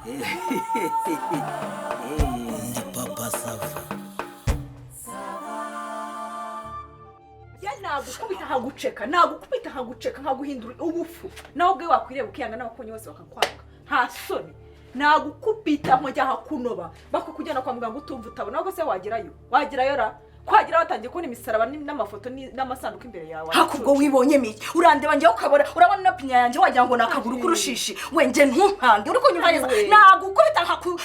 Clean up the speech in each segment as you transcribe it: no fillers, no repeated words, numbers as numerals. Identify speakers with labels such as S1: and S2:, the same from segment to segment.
S1: Ndi papa SAVA.
S2: Ya nagukubita haguceka nkaguhindura ubufu. Nawe ubwe wakwireba ukiyanga n'abakonyi bose bakakwanga. Nta soni. Nagukubita nkojya hakunoba. Bakakujyana kwa muganga utumva utabona ahubwo se wagerayo ra. Kwagira batangiye kubona imisaraba n'amafoto n'amasanduku imbere yawe.
S3: Hakubwo wibonye miki urandeba njye ukabora urabona na pinya yanjye wagira ngo nakaguru kurushishi wenje ntunkande uri kunyumva neza nagukubita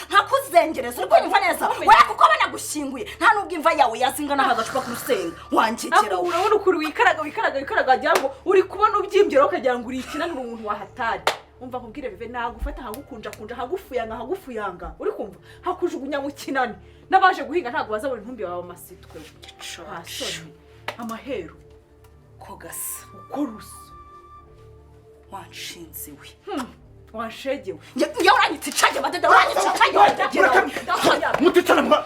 S3: nkakuzengereza uri kunyumva neza we kuko banagushyinguye nta nubwo imva yawe yazinga n'ahagacupa kurusenga wanjikira
S2: urabona ukuri wikaraga ngo uri kubona ubyimbye ukagira ngo uri ikinanira umuntu wahatari. Umva kubwire bive nagufata hagukunja hagufuyanga uri kumva hakujugunya mu kinani nabaje guhinga ntago bazabona intumbi wawe amasitwe hasoni amahero
S3: kogasa
S2: ukoruso
S3: wanshinziwe
S2: wanshegewe
S3: njye uranyitse cage badada uranyitse cage
S4: mutitana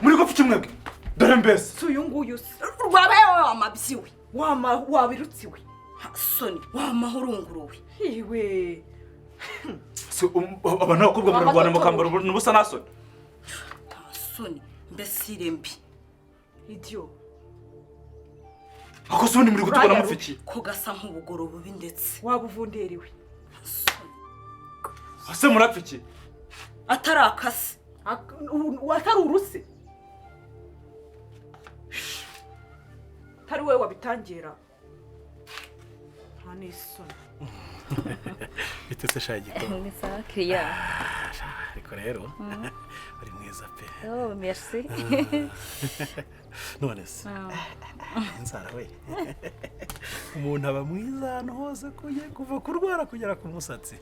S4: muri gopfa kimwebwe dore mbese
S2: suyu nguyu
S3: rwabaye amabyiwe
S2: wabirutsiwe
S3: hasoni wamahurunguruwe
S2: iwe
S4: so abana bakobwa mu Rwanda mukambara n'ubusa nasoni
S3: hasoni mbesire mbi
S2: idio
S4: ako soni muri gutubona mufiki
S3: ko gasa nk'ubugoro bubi ndetse
S2: wabuvunderiwe
S4: ase murapfiki
S3: atarakase
S2: atari uruse tari wewe wabitangira hani soni
S5: bitese shagiko
S6: ni SAVA
S5: ariko rero ari mwiza pe.
S6: Oh merci.
S5: None se inzara we umuntu aba mwiza hano hose kuva kurwara kugera ku musatsi.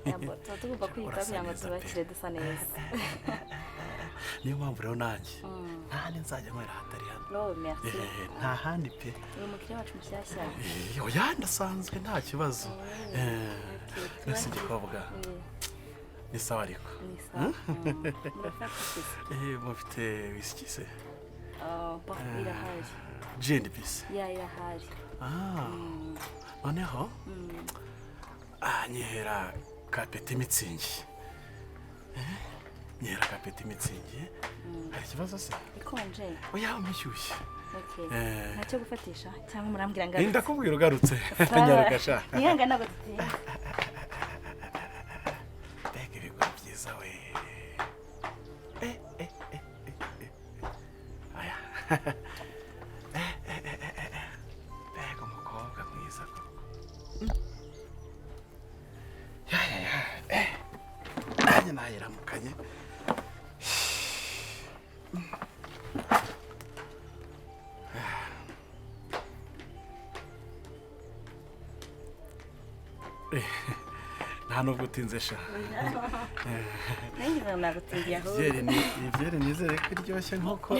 S6: Tugomba kwita kugira ngo tubakire dusa neza.
S5: Niyo mpamvu rero nanjye ntane nzajya nkwera hatari hano.
S6: Oh merci.
S5: Nta handi pe.
S6: Umukiriya wacu mushyashya.
S5: Oya ndasanzwe nta kibazo. Nasi gikobwa. Ni sawa ariko.
S6: Ni sawa.
S5: Mufite whisky se?
S6: Pas irahari.
S5: Gin bis.
S6: Ya irahari.
S5: Noneho nyihera kapeti mitsingi. Nyihera kapeti mitsingi. Hari kibazo se?
S6: Ikonje.
S5: Oya umushyushye.
S6: Okay. Ntacyo gufatisha cyangwa murambwira ngo
S5: ndakubwira ugarutse. Nyaruka sha.
S6: Nihanga nabo tuti.
S5: Bege bigwa byiza we. Aya. Bege umukobwa mwiza ko. Ya. Anya nayiramukanye. Nta nubwo utinze sha.
S6: Ngiye nagutindiye aho.
S5: Ibyere nizere ko iryoshye nkuko.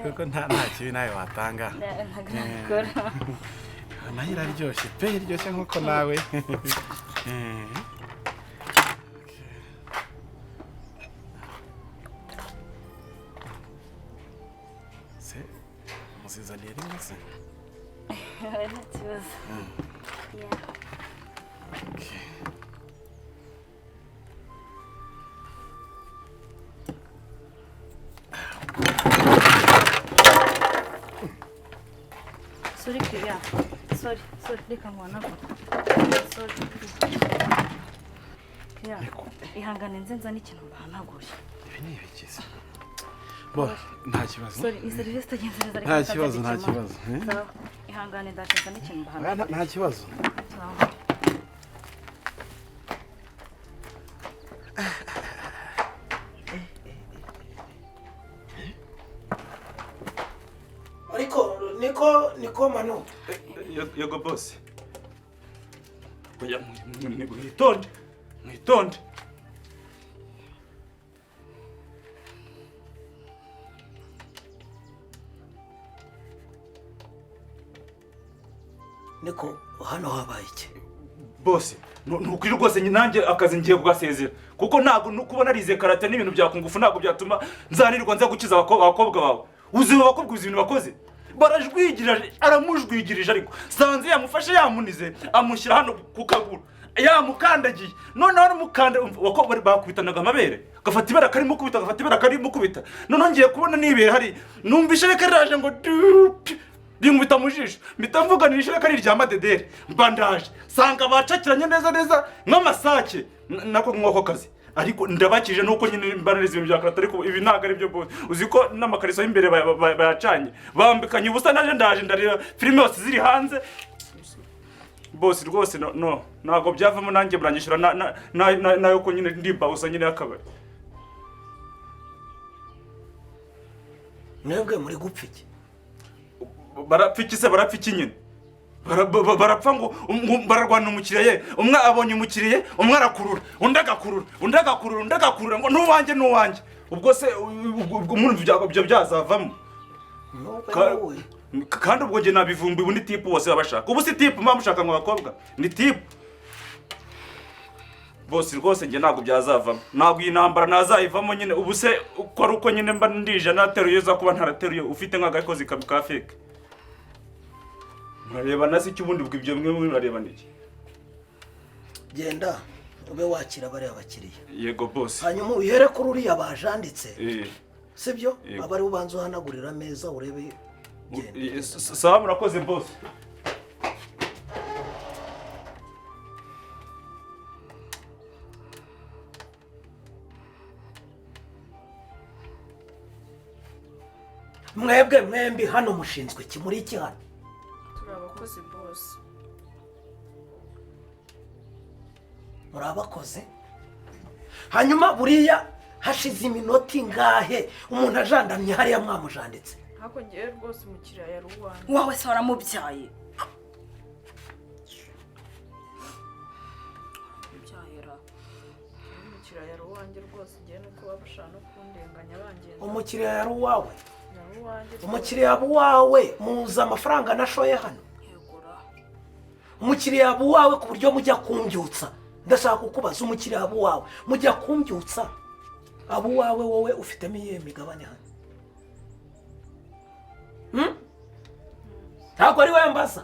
S5: Kuko nta kibi nawe watanga.
S6: Ntagakora.
S5: Nayo iraryoshye pe iryoshye nkuko nawe. Se musizaniye rimwe se.
S6: Nta kibazo. Sorry Kiriya. Sorry, reka ngwana. Sorry. Kiriya, ihangane nzenza n'ikintu mbahanagure.
S5: Ibi ni ibikiza. Bo, nta kibazo.
S6: Sorry, ni service tagenzereza
S5: Nta kibazo.
S6: Ihangane ndashaka n'ikintu mbahanagure.
S5: Nta kibazo.
S4: Niko manu. Yego boss. Oya mwitonde.
S1: Niko hano habaye iki?
S4: Boss, nukuri rwose nanjye akazi ngiye kugasezera. Kuko ntago nukubona arize karate n'ibintu byakungufu ntago byatuma nzanirwa nza gukiza abakobwa bawe. Uzi abakobwa ibintu bakoze? Barajwigirije aramujwigirije ariko sanze yamufashe yamunize amushyira hano ku kaguru ya mukandagiye noneho n'umukanda wako bakubitanaga amabere gafata ibera karimo kubita gafata ibera karimo kubita noneho ngiye kubona nibere hari numvishe reka raje ngo rimubita mu jisho mpita mvuganisha reka riryama dedere mbandaje sanga bacakiranye neza nk'amasake nako mwako kazi ariko ndabakije nuko nyine mbanariza ibintu bya karate ariko ibi ntago ari byo bose uzi ko n'amakariso y'imbere bayacanye bambikanye ubusa ndaje ndareba filime yose ziri hanze bosi rwose no ntago byavamo nanjye buranyishyura nayo ko nyine ndimba usa nyine yakabari
S1: mwebwe muri gupfa iki
S4: barapfa iki se barapfa iki nyine barapfa ngo bararwana umukiriya ye umwe abonye umukiriya umwe arakurura undi agakurura ngo n'uwanjye ubwo se umuntu byo byazavamo kandi ubwo nge nabivumbi ubundi tipu bose babashaka ubu si tipu mpamvu ushaka ngo abakobwa ni tipu bose rwose nge ntabwo byazavamo ntabwo iyi ntambara nazayivamo nyine ubu se uko ari uko nyine mba ndije nateruye za kuba ntarateruye ufite nk'agakozi ka feke murareba nasi icyo ubundi bwo ibyo mwe murareba niki
S1: genda ube wakira bari abakiriya
S4: yego boss
S1: hanyuma uhere kuri uriya bajanditse sibyo abari ubanza uhanagurira ameza urebe genda
S4: sawa murakoze boss
S1: mwebwe mwembi hano mushinzwe iki muri iki hano
S2: turabakoze boss
S1: muri abakoze hanyuma buriya hashize iminota ingahe umuntu ajandamye hariya mwamujanditse
S2: hako ngiye rwose umukiriya yari uwanjye
S3: wawe se waramubyaye
S2: umukiriya yari uwanjye rwose ngiye nuko babashaka no kundenganya bangenza
S1: umukiriya yari uwawe
S2: yari uwanjye
S1: umukiriya wawe muzi amafaranga nashoye hano umukiriya wawe ku buryo mujya kumbyutsa ndashaka kukubaza umukiriya wawe mujya kumbyutsa abo wawe wowe ufitemo iyihe migabane hano ntabwo ari we mbaza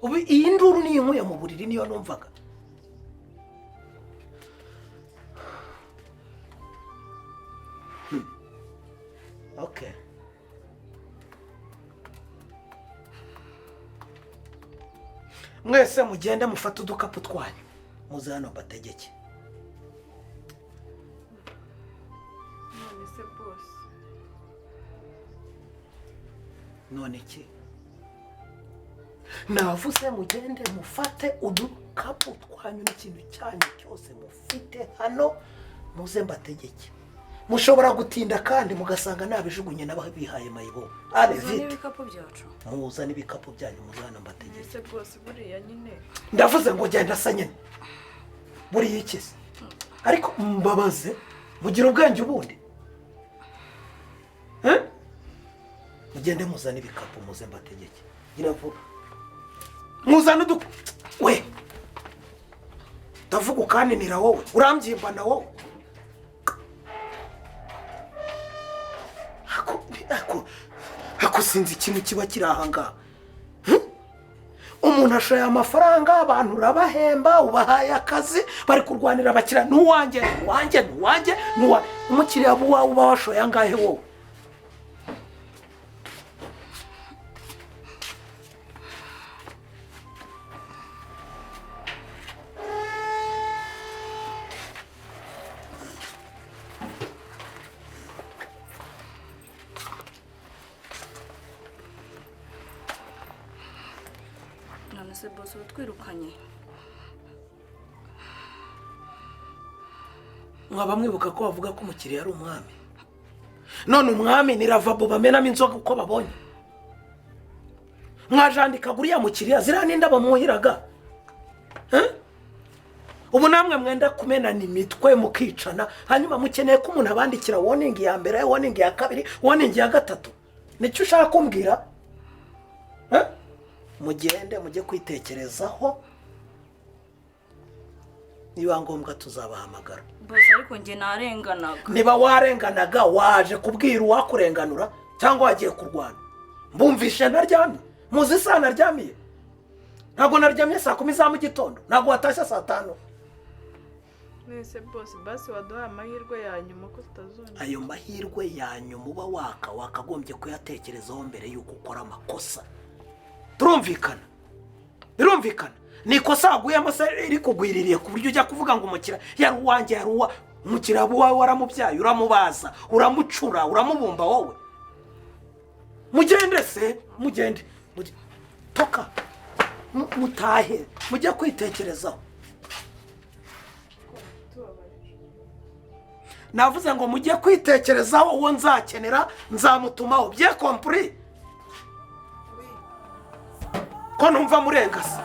S1: ubu iyi nduru niyo inkuye mu buriri niyo numvaga okay mwese mugende mufate udukapu twanyu muze hano mbategeke
S2: none se boss
S1: none iki navuze mugende mufate udukapu twanyu n'ikintu cyanyu cyose mufite hano muze mbategeke mushobora gutinda kandi mugasanga nabijugunye n'ababihaye mayibo ale vite
S6: n'ibikapu byacu
S1: muza n'ibikapu byanyu muze hano mbategeke
S2: ese boss buriya nyine
S1: ndavuze ngo genda sa nyine buriya iki se ariko mbabaze mugira ubwenge ubundi mugende muzana ibikapu muze mbategeke gira vuba muzana we ndavuga ukaninira wowe urambyimba wowe ako sinzi ikintu kiba kiri aha ngaha umuntu ashoye amafaranga abantu urabahemba ubahaye akazi bari kurwanira abakiriya n'uwanjye umukiriya wawe uba washoye angahe wowe
S6: se boss utwirukanye
S1: mwaba mwibuka ko bavuga ko umukiriya ari umwami none umwami ni lavabo bamenamo inzoga uko babonye mwajandika guriya mukiriya ziriya n'indabo muhiraga ubu namwe mwenda kumenana imitwe mukicana hanyuma mukeneye ko umuntu abandikira warning ya mbere warning ya kabiri warning ya gatatu nicyo ushaka kumbwira mugende mujye kwitekerezaho niba ngombwa tuzabahamagara
S6: boss ariko nge narenganaga
S1: niba warenganaga waje kubwira uwakurenganura cyangwa wagiye kurwana mbumvishe naryamye muzi sana naryamiye ntabwo naryamye saa 10 za mu gitondo, ntabwo watashye saa 5.
S7: Nese boss basi waduha amahirwe ya nyuma ko tutazongera.
S1: Ayo mahirwe ya nyuma uba wakagombye kuyatekerezaho mbere yuko ukora amakosa. Turumvikana? Birumvikana? Ni kosa aguyemo se iri kugwiririye ku buryo ujya kuvuga ngo umukira yari uwanjye yari uwa umukira wawe waramubyaye uramubaza uramucura uramubumba wowe. Mugende se mugende toka mutahe mujye kwitekerezaho. Navuze ngo mujye kwitekerezaho uwo nzakenera nzamutumaho bye compris ko numva murengase.